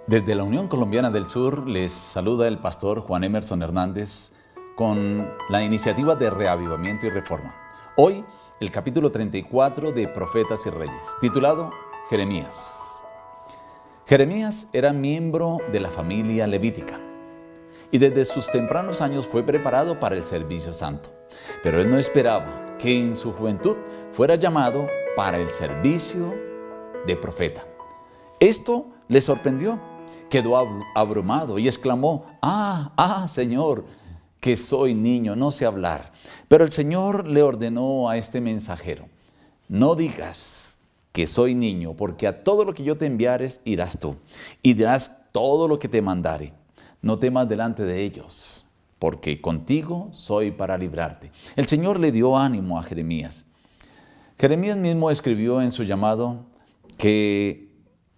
Desde la Unión Colombiana del Sur les saluda el pastor Juan Emerson Hernández con la iniciativa de reavivamiento y reforma. Hoy el capítulo 34 de Profetas y Reyes, titulado Jeremías. Jeremías era miembro de la familia levítica y desde sus tempranos años fue preparado para el servicio santo. Pero él no esperaba que en su juventud fuera llamado para el servicio de profeta. Esto le sorprendió. Quedó abrumado y exclamó, Señor, que soy niño, no sé hablar. Pero el Señor le ordenó a este mensajero, no digas que soy niño, porque a todo lo que yo te enviares irás tú, y dirás todo lo que te mandare. No temas delante de ellos, porque contigo soy para librarte. El Señor le dio ánimo a Jeremías. Jeremías mismo escribió en su llamado que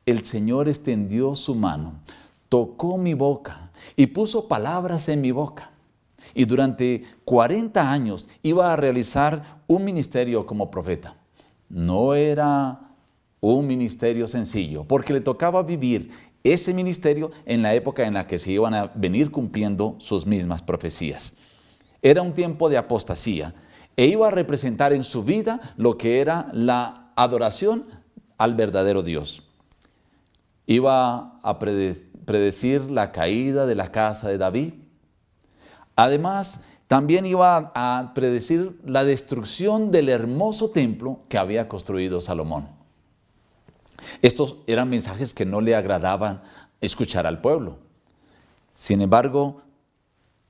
el Señor extendió su mano, tocó mi boca y puso palabras en mi boca. Y durante 40 años iba a realizar un ministerio como profeta. No era un ministerio sencillo, porque le tocaba vivir ese ministerio en la época en la que se iban a venir cumpliendo sus mismas profecías. Era un tiempo de apostasía e iba a representar en su vida lo que era la adoración al verdadero Dios. Iba a predecir la caída de la casa de David. Además, también iba a predecir la destrucción del hermoso templo que había construido Salomón. Estos eran mensajes que no le agradaban escuchar al pueblo. Sin embargo,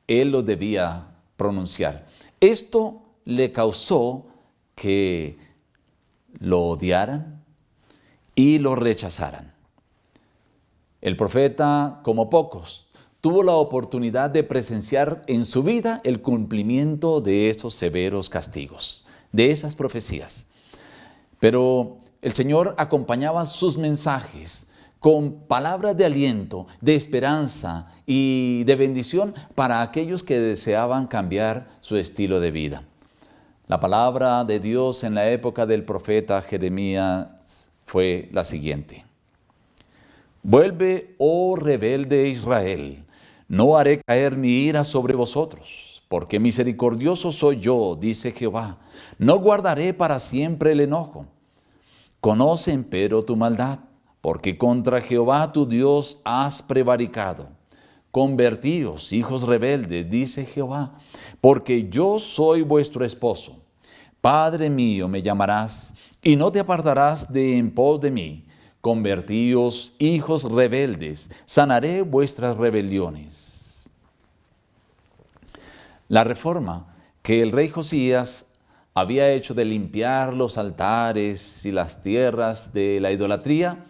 él los debía pronunciar. Esto le causó que lo odiaran y lo rechazaran. El profeta, como pocos, tuvo la oportunidad de presenciar en su vida el cumplimiento de esos severos castigos, de esas profecías. Pero el Señor acompañaba sus mensajes con palabras de aliento, de esperanza y de bendición para aquellos que deseaban cambiar su estilo de vida. La palabra de Dios en la época del profeta Jeremías fue la siguiente. Vuelve, oh rebelde Israel, no haré caer mi ira sobre vosotros, porque misericordioso soy yo, dice Jehová, no guardaré para siempre el enojo. Conoce empero tu maldad, porque contra Jehová tu Dios has prevaricado. Convertíos, hijos rebeldes, dice Jehová, porque yo soy vuestro esposo. Padre mío me llamarás, y no te apartarás de en pos de mí. Convertíos, hijos rebeldes, sanaré vuestras rebeliones. La reforma que el rey Josías había hecho de limpiar los altares y las tierras de la idolatría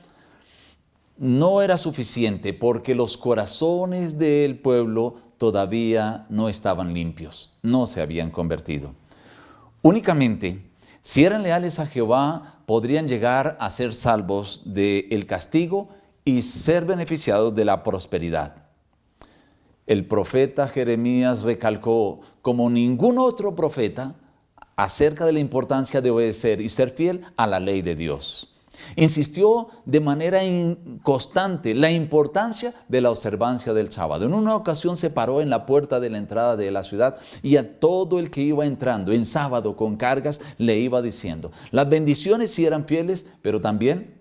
no era suficiente porque los corazones del pueblo todavía no estaban limpios, no se habían convertido. Únicamente, si eran leales a Jehová, podrían llegar a ser salvos del castigo y ser beneficiados de la prosperidad. El profeta Jeremías recalcó, como ningún otro profeta, acerca de la importancia de obedecer y ser fiel a la ley de Dios. Insistió de manera constante la importancia de la observancia del sábado. En una ocasión se paró en la puerta de la entrada de la ciudad y a todo el que iba entrando en sábado con cargas le iba diciendo, las bendiciones si eran fieles, pero también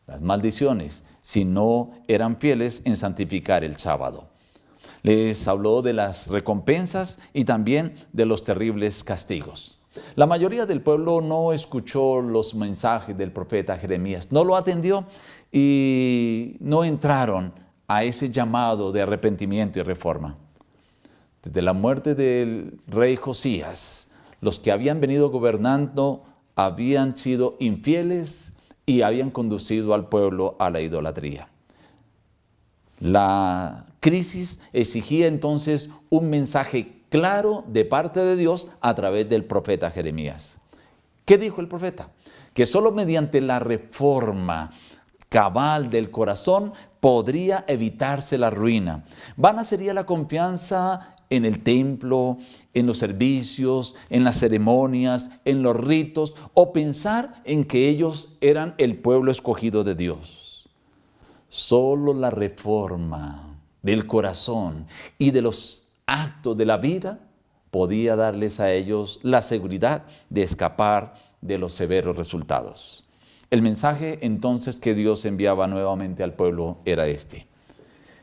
las maldiciones si no eran fieles en santificar el sábado. Les habló de las recompensas y también de los terribles castigos. La mayoría del pueblo no escuchó los mensajes del profeta Jeremías, no lo atendió y no entraron a ese llamado de arrepentimiento y reforma. Desde la muerte del rey Josías, los que habían venido gobernando habían sido infieles y habían conducido al pueblo a la idolatría. La crisis exigía entonces un mensaje claro de parte de Dios a través del profeta Jeremías. ¿Qué dijo el profeta? Que solo mediante la reforma cabal del corazón podría evitarse la ruina. Vana sería la confianza en el templo, en los servicios, en las ceremonias, en los ritos, o pensar en que ellos eran el pueblo escogido de Dios. Solo la reforma del corazón y de los actos de la vida podía darles a ellos la seguridad de escapar de los severos resultados. El mensaje entonces que Dios enviaba nuevamente al pueblo era este: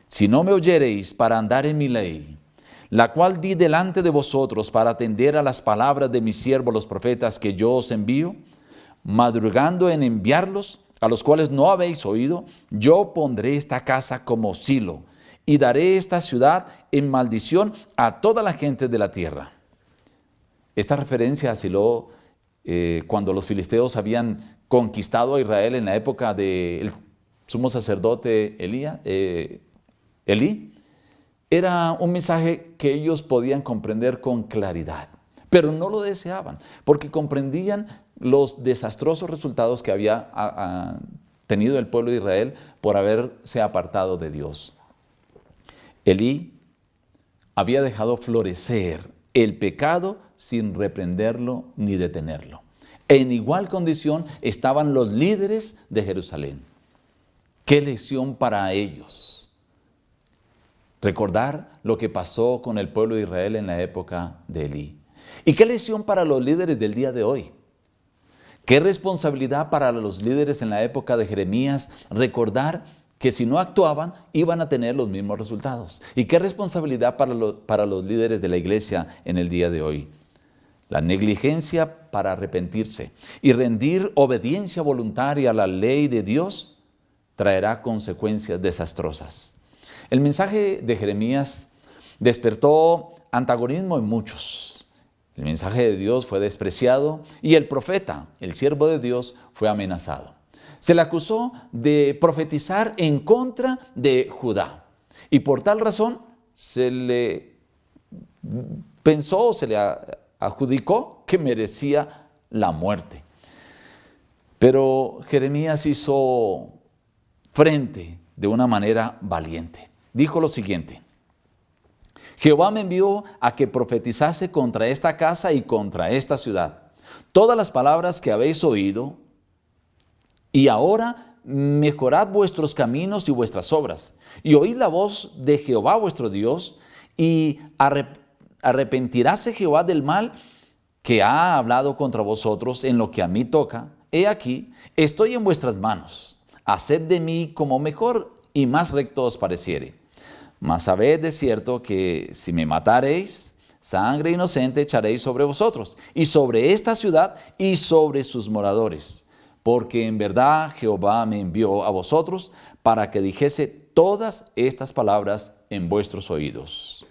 si no me oyereis para andar en mi ley, la cual di delante de vosotros para atender a las palabras de mis siervos los profetas que yo os envío, madrugando en enviarlos, a los cuales no habéis oído, yo pondré esta casa como silo y daré esta ciudad en maldición a toda la gente de la tierra. Esta referencia a Silo, cuando los filisteos habían conquistado a Israel en la época del sumo sacerdote Elí, era un mensaje que ellos podían comprender con claridad, pero no lo deseaban, porque comprendían los desastrosos resultados que había tenido el pueblo de Israel por haberse apartado de Dios. Elí había dejado florecer el pecado sin reprenderlo ni detenerlo. En igual condición estaban los líderes de Jerusalén. ¿Qué lección para ellos? Recordar lo que pasó con el pueblo de Israel en la época de Elí. ¿Y qué lección para los líderes del día de hoy? ¿Qué responsabilidad para los líderes en la época de Jeremías recordar que si no actuaban iban a tener los mismos resultados? ¿Y qué responsabilidad para los líderes de la iglesia en el día de hoy? La negligencia para arrepentirse y rendir obediencia voluntaria a la ley de Dios traerá consecuencias desastrosas. El mensaje de Jeremías despertó antagonismo en muchos. El mensaje de Dios fue despreciado y el profeta, el siervo de Dios, fue amenazado. Se le acusó de profetizar en contra de Judá y por tal razón se le adjudicó que merecía la muerte. Pero Jeremías hizo frente de una manera valiente. Dijo lo siguiente: Jehová me envió a que profetizase contra esta casa y contra esta ciudad todas las palabras que habéis oído, y ahora mejorad vuestros caminos y vuestras obras, y oíd la voz de Jehová vuestro Dios, y arrepentiráse Jehová del mal que ha hablado contra vosotros en lo que a mí toca. He aquí, estoy en vuestras manos. Haced de mí como mejor y más recto os pareciere. Mas sabed de cierto que si me matareis, sangre inocente echaréis sobre vosotros, y sobre esta ciudad y sobre sus moradores. Porque en verdad Jehová me envió a vosotros para que dijese todas estas palabras en vuestros oídos.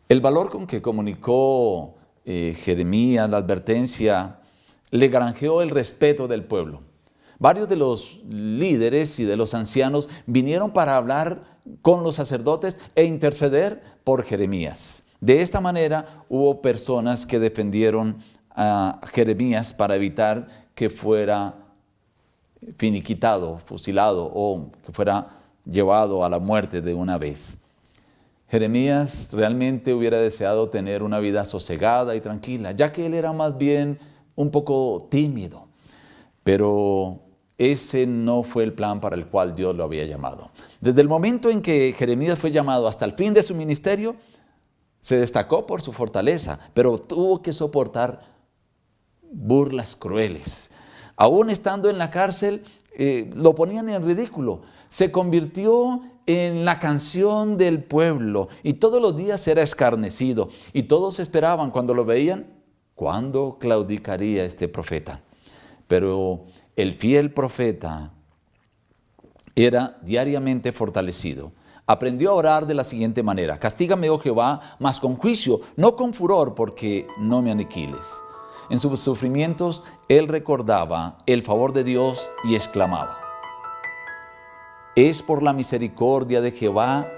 El valor con que comunicó Jeremías la advertencia le granjeó el respeto del pueblo. Varios de los líderes y de los ancianos vinieron para hablar con los sacerdotes e interceder por Jeremías. De esta manera hubo personas que defendieron a Jeremías para evitar que fuera finiquitado, fusilado o que fuera llevado a la muerte de una vez. Jeremías realmente hubiera deseado tener una vida sosegada y tranquila, ya que él era más bien un poco tímido, pero ese no fue el plan para el cual Dios lo había llamado. Desde el momento en que Jeremías fue llamado hasta el fin de su ministerio, se destacó por su fortaleza, pero tuvo que soportar burlas crueles. Aún estando en la cárcel, lo ponían en ridículo. Se convirtió en la canción del pueblo y todos los días era escarnecido. Y todos esperaban cuando lo veían, ¿cuándo claudicaría este profeta? Pero el fiel profeta era diariamente fortalecido. Aprendió a orar de la siguiente manera: castígame, oh Jehová, mas con juicio, no con furor, porque no me aniquiles. En sus sufrimientos, él recordaba el favor de Dios y exclamaba: es por la misericordia de Jehová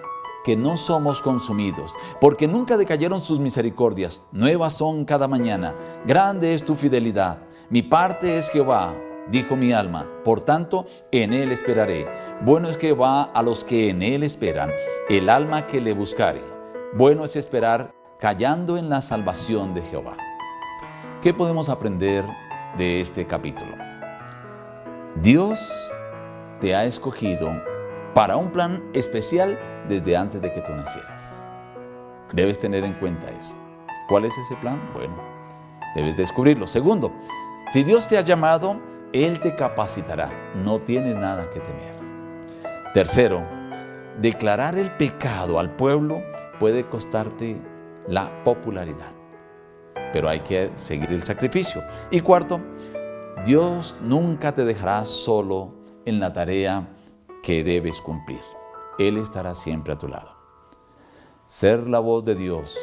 que no somos consumidos, porque nunca decayeron sus misericordias, nuevas son cada mañana, grande es tu fidelidad. Mi parte es Jehová, dijo mi alma, por tanto en él esperaré. Bueno es Jehová a los que en él esperan, el alma que le buscare. Bueno es esperar callando en la salvación de Jehová. ¿Qué podemos aprender de este capítulo? Dios te ha escogido para un plan especial desde antes de que tú nacieras. Debes tener en cuenta eso. ¿Cuál es ese plan? Bueno, debes descubrirlo. Segundo, si Dios te ha llamado, Él te capacitará. No tienes nada que temer. Tercero, declarar el pecado al pueblo puede costarte la popularidad, pero hay que seguir el sacrificio. Y cuarto, Dios nunca te dejará solo en la tarea que debes cumplir. Él estará siempre a tu lado. Ser la voz de Dios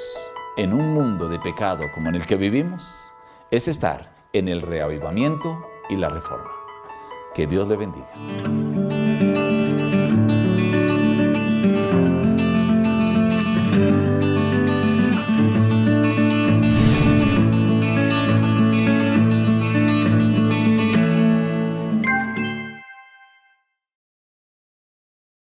en un mundo de pecado como en el que vivimos es estar en el reavivamiento y la reforma. Que Dios le bendiga.